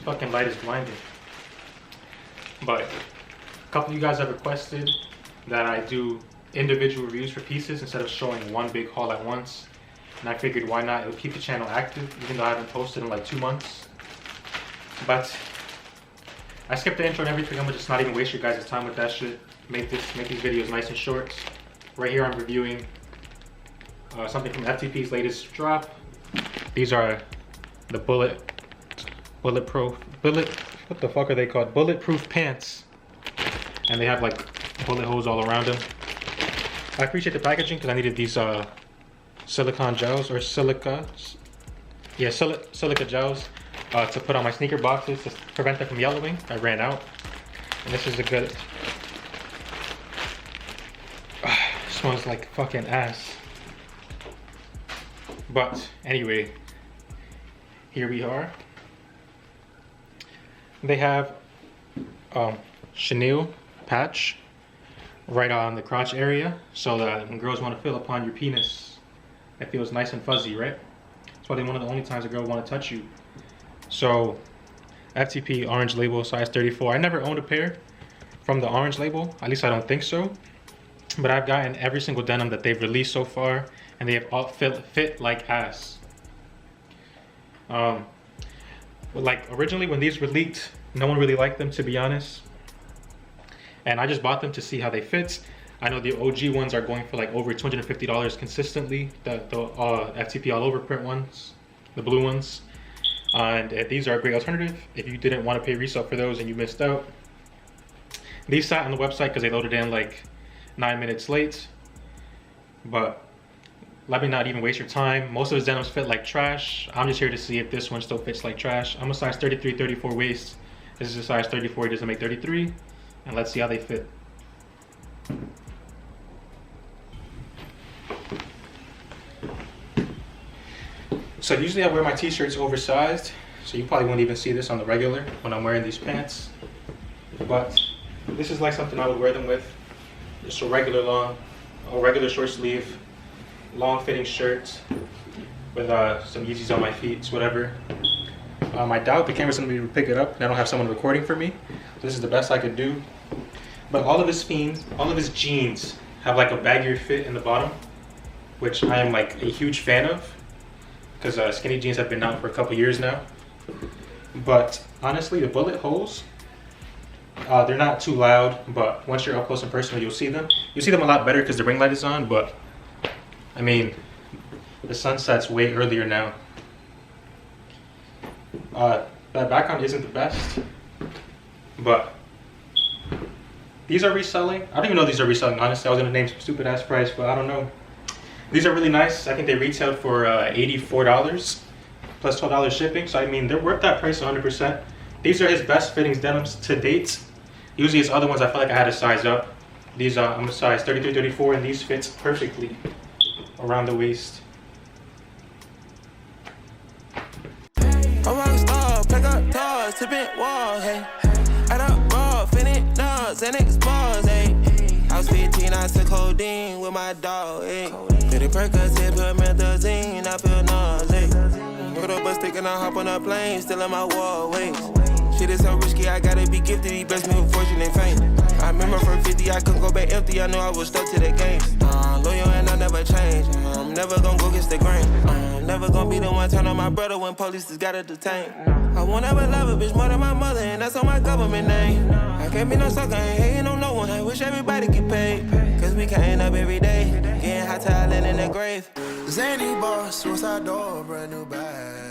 Fucking light is blinding. But a couple of you guys have requested that I do individual reviews for pieces instead of showing one big haul at once. And I figured why not? It'll keep the channel active, even though I haven't posted in like 2 months. But I skipped the intro and everything. I'm gonna just not even waste your guys' time with that shit. Make these videos nice and short. Right here I'm reviewing something from FTP's latest drop. These are the bulletproof pants, and they have like bullet holes all around them. I appreciate the packaging because I needed these silicone gels or silica gels to put on my sneaker boxes to prevent them from yellowing. I ran out, and this is a good. Smells like fucking ass. But anyway, here we are. They have chenille patch right on the crotch area, so that when girls want to feel upon your penis, it feels nice and fuzzy, right? It's probably one of the only times a girl want to touch you. So FTP orange label, size 34. I never owned a pair from the orange label, at least I don't think so. But I've gotten every single denim that they've released so far, and they have all fit like ass. Like originally when these were leaked, no one really liked them, to be honest. And I just bought them to see how they fit. I know the OG ones are going for like over $250 consistently. The FTP all over print ones, the blue ones. And these are a great alternative if you didn't want to pay resale for those and you missed out. These sat on the website because they loaded in like 9 minutes late. But let me not even waste your time. Most of his denims fit like trash. I'm just here to see if this one still fits like trash. I'm a size 33, 34 waist. This is a size 34, it doesn't make 33. And let's see how they fit. So usually I wear my t-shirts oversized, so you probably won't even see this on the regular when I'm wearing these pants. But this is like something I would wear them with. Just a regular short sleeve, long fitting shirt with some Yeezys on my feet, it's whatever. I doubt the camera's gonna be able to pick it up and I don't have someone recording for me. So this is the best I could do. But all of his jeans have like a baggier fit in the bottom, which I am like a huge fan of, because skinny jeans have been out for a couple years now. But honestly, the bullet holes, they're not too loud, but once you're up close and personal, you'll see them. You'll see them a lot better because the ring light is on, but I mean, the sun sets way earlier now. That background isn't the best, but these are reselling. I don't even know if these are reselling, honestly. I was gonna name some stupid ass price, but I don't know. These are really nice. I think they retailed for $84 plus $12 shipping. So I mean, they're worth that price 100%. These are his best fittings denims to date. Usually his other ones I feel like I had to size up. These are, I'm a size 33, 34, and these fits perfectly around the waist. I'm rock star, pick up toys, tipping walls, hey. Add up raw, finish nuts, and expose, hey. I was 15, I took codeine with my dog, hey. Did it Percocet, put methazine, I feel nauseous. Put up a stick and I hop on a plane, still in my wall, wait. Shit is so risky, I gotta be gifted, he blessed me with fortune and fame. I remember from 50, I couldn't go back empty, I knew I was stuck to the game. Loyal and I never change, I'm never gonna go against the grain. I'm never gonna be the one turn on my brother when police just gotta detain. I won't ever love a bitch more than my mother, and that's on my government name. I can't be no sucker, I ain't hating on no one, I wish everybody get paid. Cause we can't up every day, getting hot talent in the grave. Zany boss, suicide door, brand new bag.